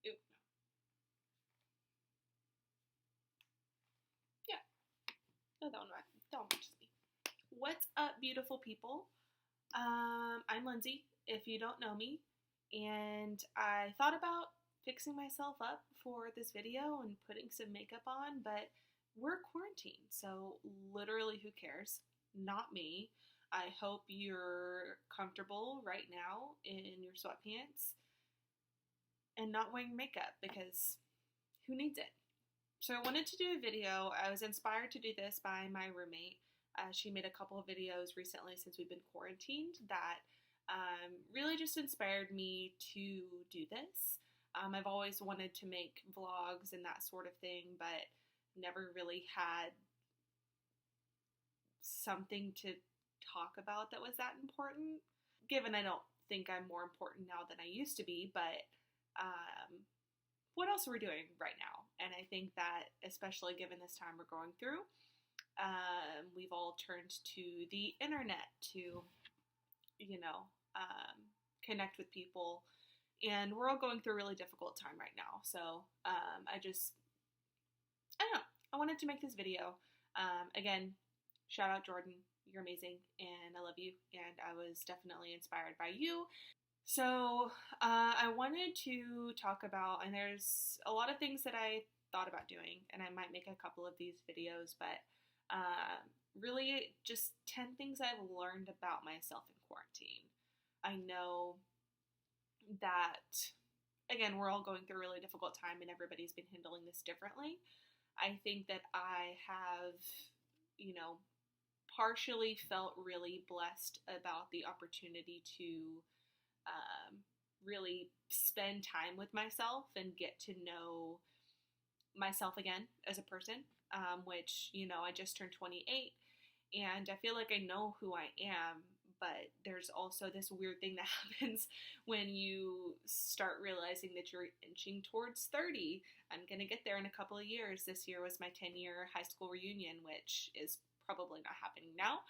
Ew, no. Yeah. No, that one matches me. What's up, beautiful people? I'm Lindsey, if you don't know me, and I thought about fixing myself up for this video and putting some makeup on, but we're quarantined, so literally who cares? Not me. I hope you're comfortable right now in your sweatpants and not wearing makeup because who needs it? So I wanted to do a video. I was inspired to do this by my roommate. She made a couple of videos recently since we've been quarantined that really just inspired me to do this. I've always wanted to make vlogs and that sort of thing, but never really had something to talk about that was that important. Given I don't think I'm more important now than I used to be, but what else are we doing right now? And I think that, especially given this time we're going through, we've all turned to the internet to, connect with people. And we're all going through a really difficult time right now. So I don't know. I wanted to make this video. Again, shout out Jordan. You're amazing and I love you. And I was definitely inspired by you. So I wanted to talk about, and there's a lot of things that I thought about doing, and I might make a couple of these videos, but really just 10 things I've learned about myself in quarantine. I know that, again, we're all going through a really difficult time and everybody's been handling this differently. I think that I have, partially felt really blessed about the opportunity to really spend time with myself and get to know myself again as a person, which, I just turned 28 and I feel like I know who I am, but there's also this weird thing that happens when you start realizing that you're inching towards 30. I'm going to get there in a couple of years. This year was my 10-year high school reunion, which is probably not happening now.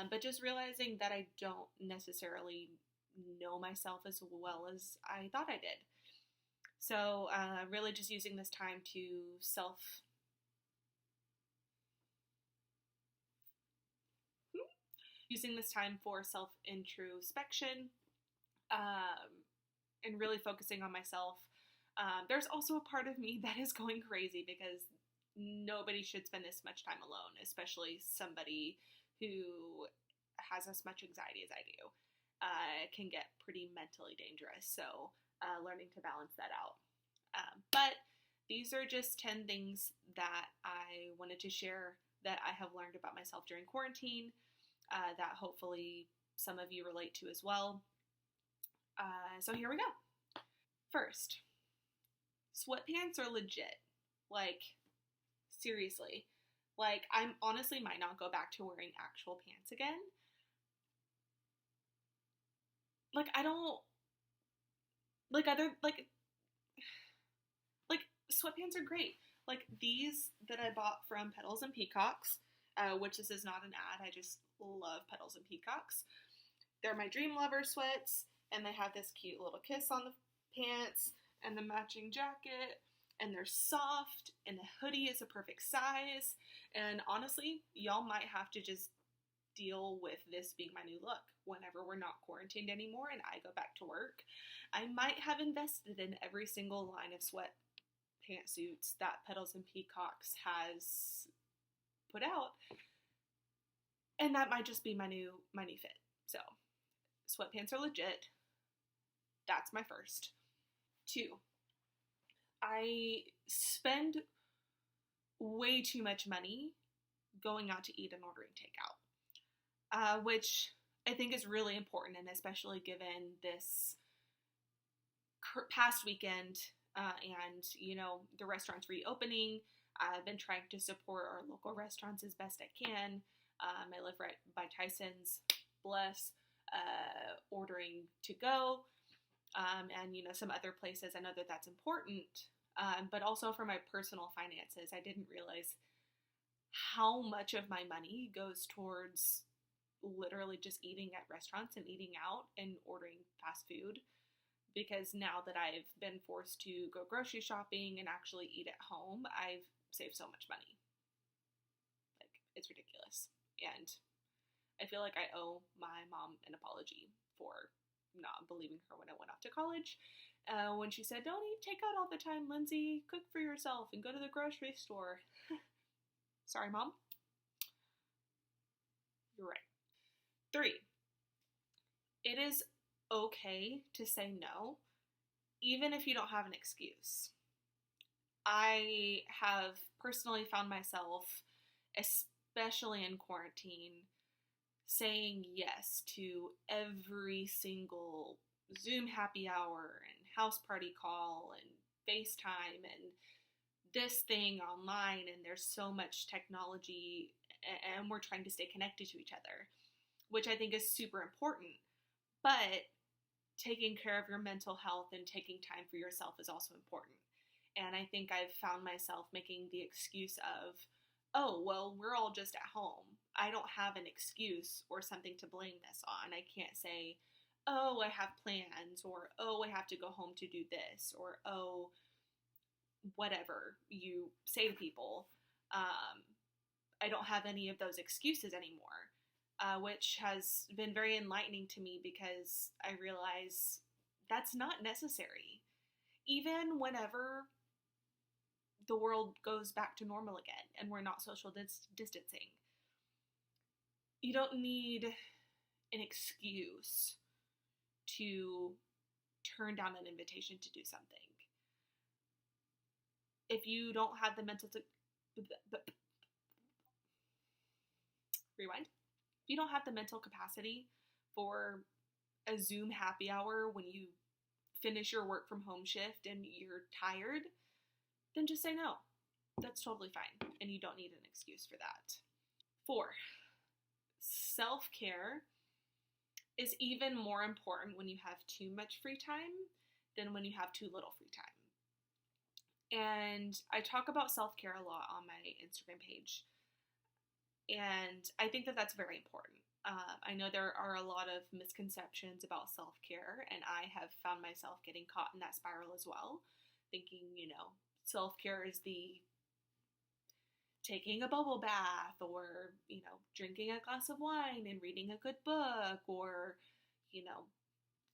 But just realizing that I don't necessarily know myself as well as I thought I did. So really just using this time to for self-introspection and really focusing on myself. There's also a part of me that is going crazy because nobody should spend this much time alone, especially somebody who has as much anxiety as I do. Can get pretty mentally dangerous, so learning to balance that out. But these are just 10 things that I wanted to share that I have learned about myself during quarantine that hopefully some of you relate to as well. So here we go. First, sweatpants are legit. Like, seriously. Like, I honestly might not go back to wearing actual pants again. Like, I don't, like, sweatpants are great. Like, these that I bought from Petals and Peacocks, which this is not an ad, I just love Petals and Peacocks. They're my Dream Lover sweats, and they have this cute little kiss on the pants, and the matching jacket, and they're soft, and the hoodie is a perfect size, and honestly, y'all might have to just deal with this being my new look whenever we're not quarantined anymore and I go back to work. I might have invested in every single line of sweat pantsuits that Petals and Peacocks has put out, and that might just be my new fit. So sweatpants are legit. That's my first. 2, I spend way too much money going out to eat and ordering takeout, which I think is really important, and especially given this past weekend and, the restaurants reopening. I've been trying to support our local restaurants as best I can. I live right by Tyson's, bless, ordering to go, and, some other places. I know that that's important, but also for my personal finances. I didn't realize how much of my money goes towards literally just eating at restaurants and eating out and ordering fast food. because now that I've been forced to go grocery shopping and actually eat at home, I've saved so much money. Like, it's ridiculous. And I feel like I owe my mom an apology for not believing her when I went off to college. When she said, "Don't eat takeout all the time, Lindsey. Cook for yourself and go to the grocery store." Sorry, Mom. You're right. 3, it is okay to say no, even if you don't have an excuse. I have personally found myself, especially in quarantine, saying yes to every single Zoom happy hour and house party call and FaceTime and this thing online, and there's so much technology and we're trying to stay connected to each other, which I think is super important. But taking care of your mental health and taking time for yourself is also important. And I think I've found myself making the excuse of, oh, well, we're all just at home. I don't have an excuse or something to blame this on. I can't say, oh, I have plans, or oh, I have to go home to do this, or oh, whatever you say to people. I don't have any of those excuses anymore, which has been very enlightening to me because I realize that's not necessary. Even whenever the world goes back to normal again and we're not social distancing, you don't need an excuse to turn down an invitation to do something. If you don't have the mental rewind. If you don't have the mental capacity for a Zoom happy hour when you finish your work from home shift and you're tired, then just say no. That's totally fine, and you don't need an excuse for that. 4, self-care is even more important when you have too much free time than when you have too little free time. And I talk about self-care a lot on my Instagram page. And I think that that's very important. I know there are a lot of misconceptions about self-care, and I have found myself getting caught in that spiral as well, thinking, self-care is the taking a bubble bath, or, drinking a glass of wine and reading a good book, or,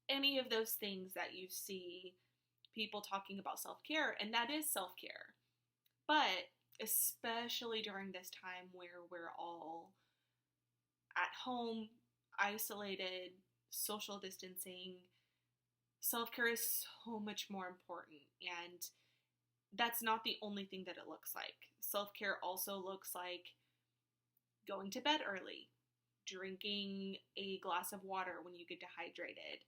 any of those things that you see people talking about self-care, and that is self-care. But especially during this time where we're all at home, isolated, social distancing, self-care is so much more important. And that's not the only thing that it looks like. Self-care also looks like going to bed early, drinking a glass of water when you get dehydrated,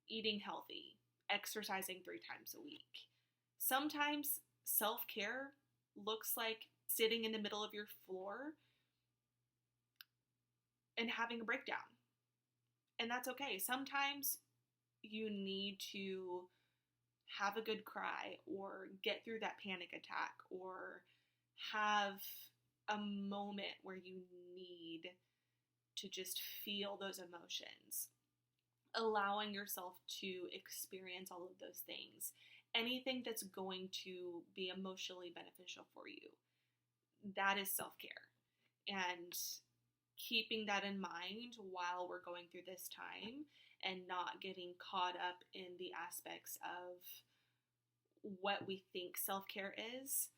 eating healthy, exercising 3 times a week. Sometimes self-care looks like sitting in the middle of your floor and having a breakdown. And that's okay. Sometimes you need to have a good cry, or get through that panic attack, or have a moment where you need to just feel those emotions. Allowing yourself to experience all of those things. Anything that's going to be emotionally beneficial for you. That is self-care. And keeping that in mind while we're going through this time, and not getting caught up in the aspects of what we think self-care is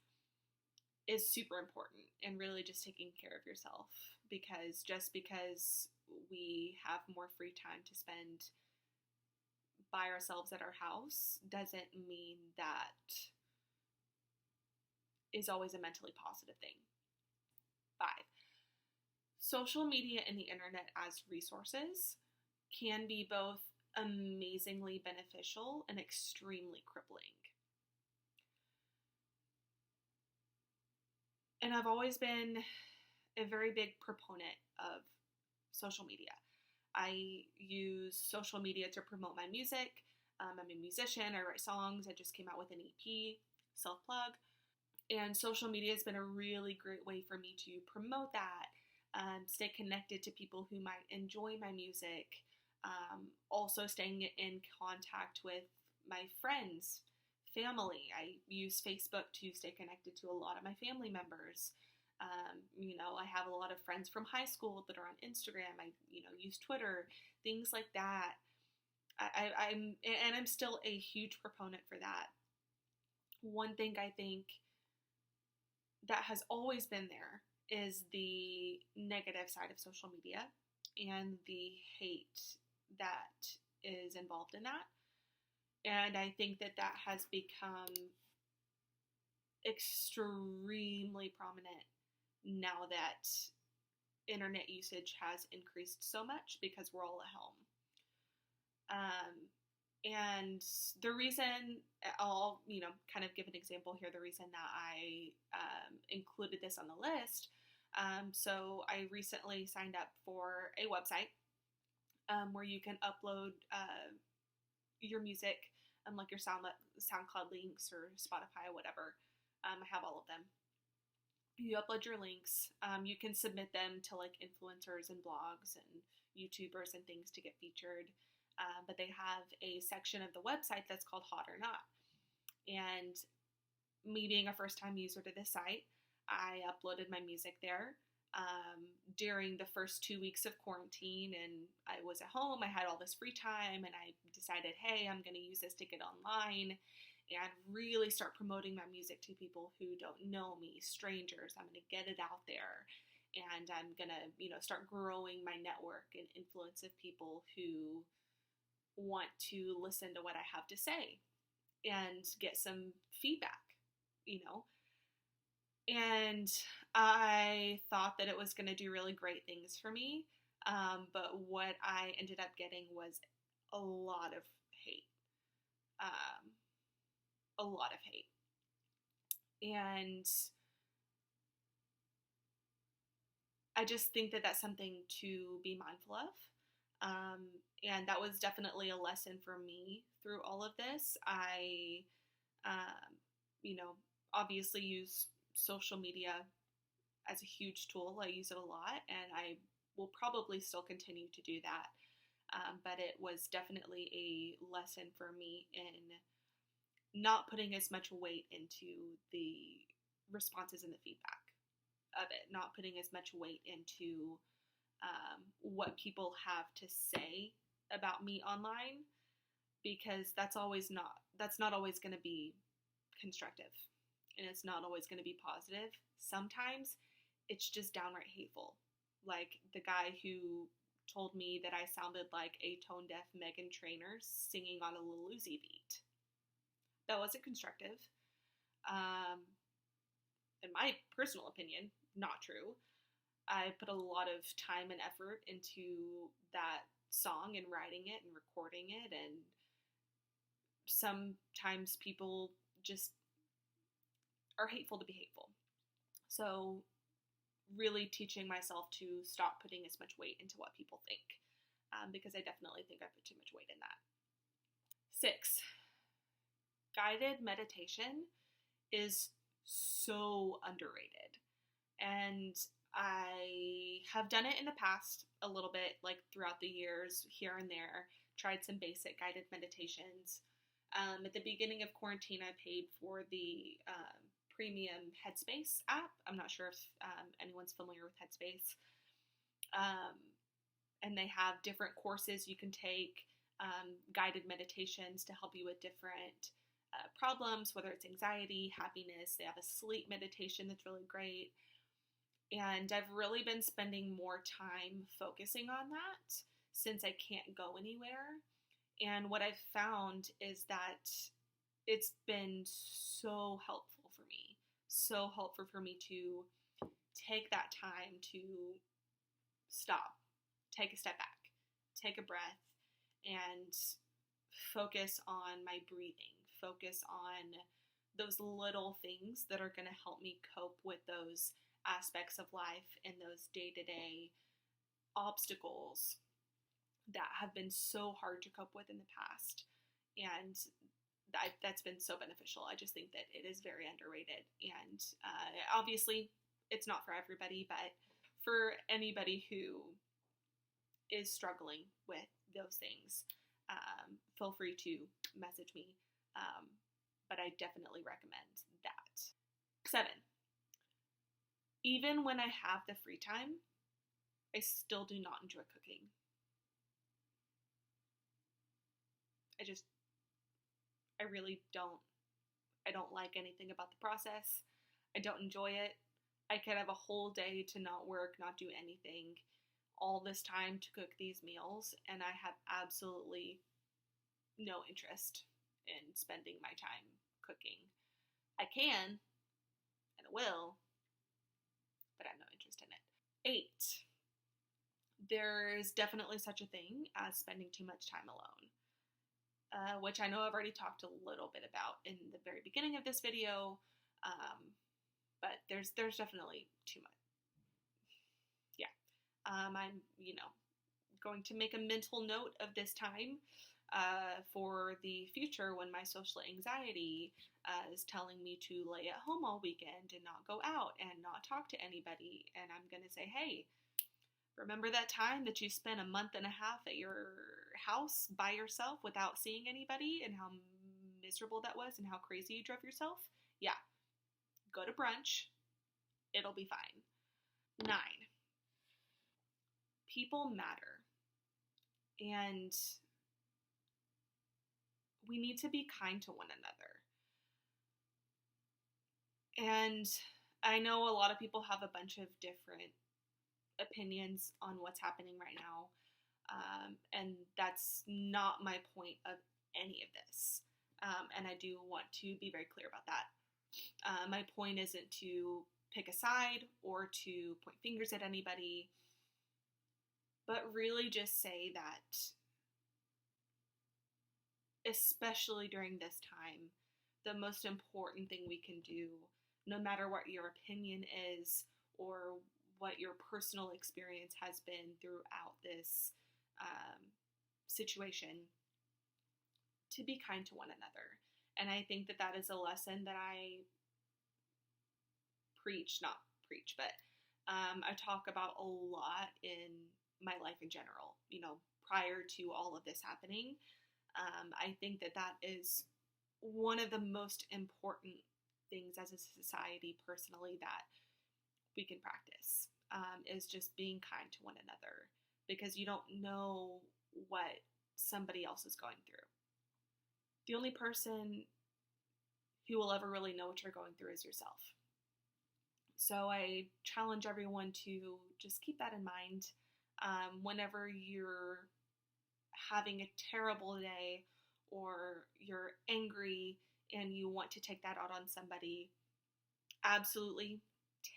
super important. And really just taking care of yourself, because just because we have more free time to spend by ourselves at our house doesn't mean that is always a mentally positive thing. 5, social media and the internet as resources can be both amazingly beneficial and extremely crippling. And I've always been a very big proponent of social media. I use social media to promote my music. I'm a musician, I write songs, I just came out with an EP, self-plug. And social media has been a really great way for me to promote that, stay connected to people who might enjoy my music, also staying in contact with my friends, family. I use Facebook to stay connected to a lot of my family members. I have a lot of friends from high school that are on Instagram. I, use Twitter, things like that. I'm still a huge proponent for that. One thing I think that has always been there is the negative side of social media and the hate that is involved in that. And I think that has become extremely prominent now that internet usage has increased so much because we're all at home. And the reason, I'll, kind of give an example here, the reason that I included this on the list. So I recently signed up for a website where you can upload your music, like your SoundCloud links or Spotify or whatever. I have all of them. You upload your links. You can submit them to like influencers and blogs and YouTubers and things to get featured. But they have a section of the website that's called Hot or Not. And me being a first-time user to this site, I uploaded my music there during the first 2 weeks of quarantine, and I was at home. I had all this free time, and I decided, hey, I'm going to use this to get online and really start promoting my music to people who don't know me, strangers. I'm going to get it out there, and I'm going to, start growing my network and influence of people who want to listen to what I have to say and get some feedback, And I thought that it was going to do really great things for me, but what I ended up getting was a lot of hate. And I just think that that's something to be mindful of. And that was definitely a lesson for me through all of this. I, obviously use social media as a huge tool. I use it a lot, and I will probably still continue to do that. But it was definitely a lesson for me in not putting as much weight into the responses and the feedback of it, not putting as much weight into what people have to say about me online, because that's not always going to be constructive, and it's not always going to be positive. Sometimes it's just downright hateful. Like the guy who told me that I sounded like a tone-deaf Meghan Trainor singing on a Lil Uzi beat. That wasn't constructive. In my personal opinion, not true. I put a lot of time and effort into that song and writing it and recording it, and sometimes people just are hateful to be hateful. So really teaching myself to stop putting as much weight into what people think, because I definitely think I put too much weight in that. 6, guided meditation is so underrated. And I have done it in the past a little bit, like throughout the years, here and there, tried some basic guided meditations. At the beginning of quarantine, I paid for the premium Headspace app. I'm not sure if anyone's familiar with Headspace. And they have different courses you can take, guided meditations to help you with different problems, whether it's anxiety, happiness. They have a sleep meditation that's really great. And I've really been spending more time focusing on that since I can't go anywhere. And what I've found is that it's been so helpful for me. So helpful for me to take that time to stop, take a step back, take a breath, and focus on my breathing, focus on those little things that are going to help me cope with those aspects of life and those day-to-day obstacles that have been so hard to cope with in the past. And that's been so beneficial. I just think that it is very underrated. And obviously, it's not for everybody, but for anybody who is struggling with those things, feel free to message me. But I definitely recommend that. 7, even when I have the free time, I still do not enjoy cooking. I really don't. I don't like anything about the process. I don't enjoy it. I could have a whole day to not work, not do anything, all this time to cook these meals, and I have absolutely no interest in spending my time cooking. I can, and I will, but I have no interest in it. 8, there's definitely such a thing as spending too much time alone, which I know I've already talked a little bit about in the very beginning of this video, but there's definitely too much. Yeah. I'm, going to make a mental note of this time for the future when my social anxiety is telling me to lay at home all weekend and not go out and not talk to anybody. And I'm going to say, hey, remember that time that you spent a month and a half at your house by yourself without seeing anybody and how miserable that was and how crazy you drove yourself? Yeah. Go to brunch. It'll be fine. 9, people matter. And we need to be kind to one another. And I know a lot of people have a bunch of different opinions on what's happening right now. And that's not my point of any of this. And I do want to be very clear about that. My point isn't to pick a side or to point fingers at anybody, but really just say that, especially during this time, the most important thing we can do, no matter what your opinion is or what your personal experience has been throughout this situation, to be kind to one another. And I think that is a lesson that I I talk about a lot in my life in general, prior to all of this happening. I think that is one of the most important things as a society, personally, that we can practice, is just being kind to one another, because you don't know what somebody else is going through. The only person who will ever really know what you're going through is yourself. So I challenge everyone to just keep that in mind whenever you're having a terrible day or you're angry and you want to take that out on somebody. Absolutely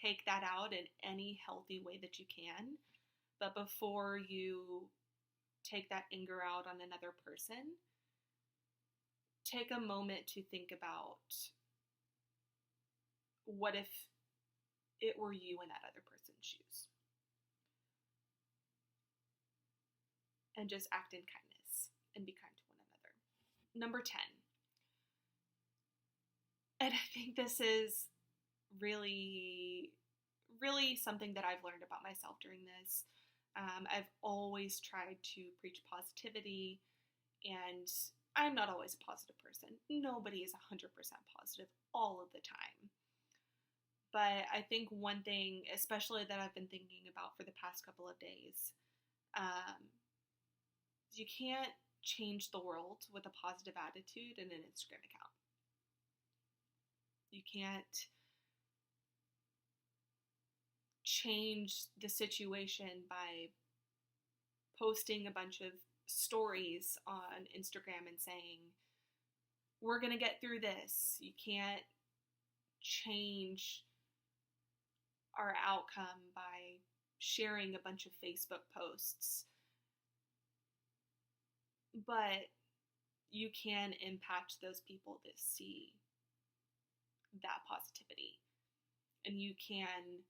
take that out in any healthy way that you can. But before you take that anger out on another person, take a moment to think about, what if it were you in that other person's shoes? And just act in kindness and be kind to one another. Number 10. And I think this is really, really something that I've learned about myself during this. I've always tried to preach positivity, and I'm not always a positive person. Nobody is 100% positive all of the time. But I think one thing, especially that I've been thinking about for the past couple of days, you can't change the world with a positive attitude and an Instagram account. You can't change the situation by posting a bunch of stories on Instagram and saying, we're going to get through this. You can't change our outcome by sharing a bunch of Facebook posts. But you can impact those people that see that positivity. And you can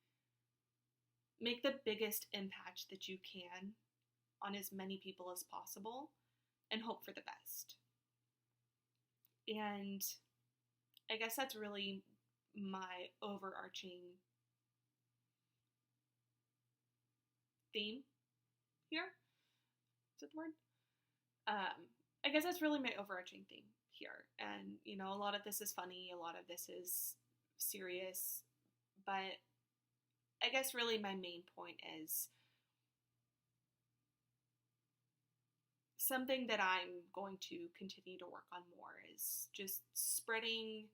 make the biggest impact that you can on as many people as possible and hope for the best. And I guess that's really my overarching theme here. Is that the word? I guess that's really my overarching thing here. And, a lot of this is funny, a lot of this is serious, but I guess really my main point is something that I'm going to continue to work on more is just spreading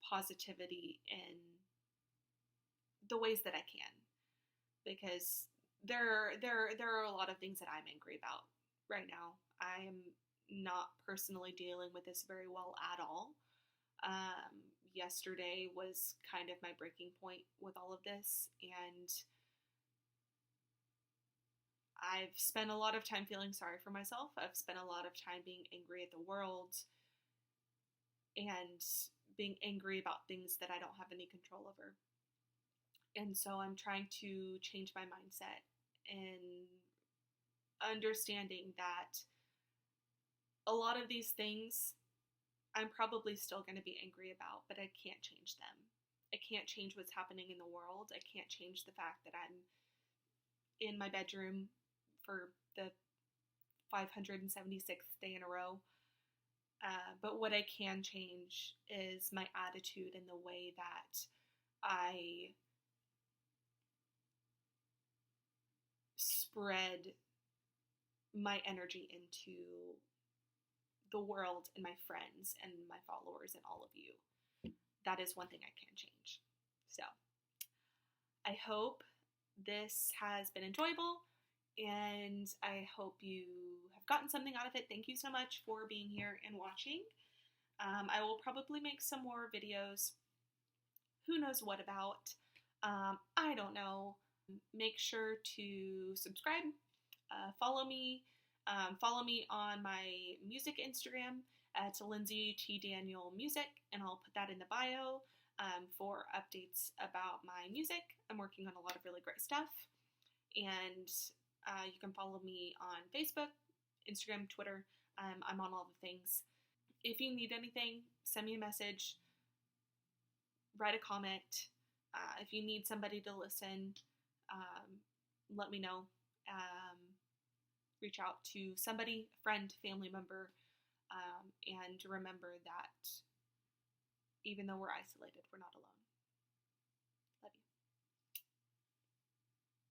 positivity in the ways that I can, because there are a lot of things that I'm angry about right now. I am not personally dealing with this very well at all. Yesterday was kind of my breaking point with all of this, and I've spent a lot of time feeling sorry for myself. I've spent a lot of time being angry at the world and being angry about things that I don't have any control over. And so I'm trying to change my mindset and understanding that a lot of these things I'm probably still going to be angry about, but I can't change them. I can't change what's happening in the world. I can't change the fact that I'm in my bedroom for the 576th day in a row. But what I can change is my attitude and the way that I spread my energy into the world and my friends and my followers and all of you. That is one thing I can change. So I hope this has been enjoyable, and I hope you have gotten something out of it. Thank you so much for being here and watching. I will probably make some more videos. Who knows what about? I don't know. Make sure to subscribe. Follow me. Follow me on my music Instagram. It's LindseyTDaniel Music, and I'll put that in the bio for updates about my music. I'm working on a lot of really great stuff. And you can follow me on Facebook, Instagram, Twitter. I'm on all the things. If you need anything, send me a message, write a comment. If you need somebody to listen, let me know. Reach out to somebody, friend, family member, and remember that even though we're isolated, we're not alone.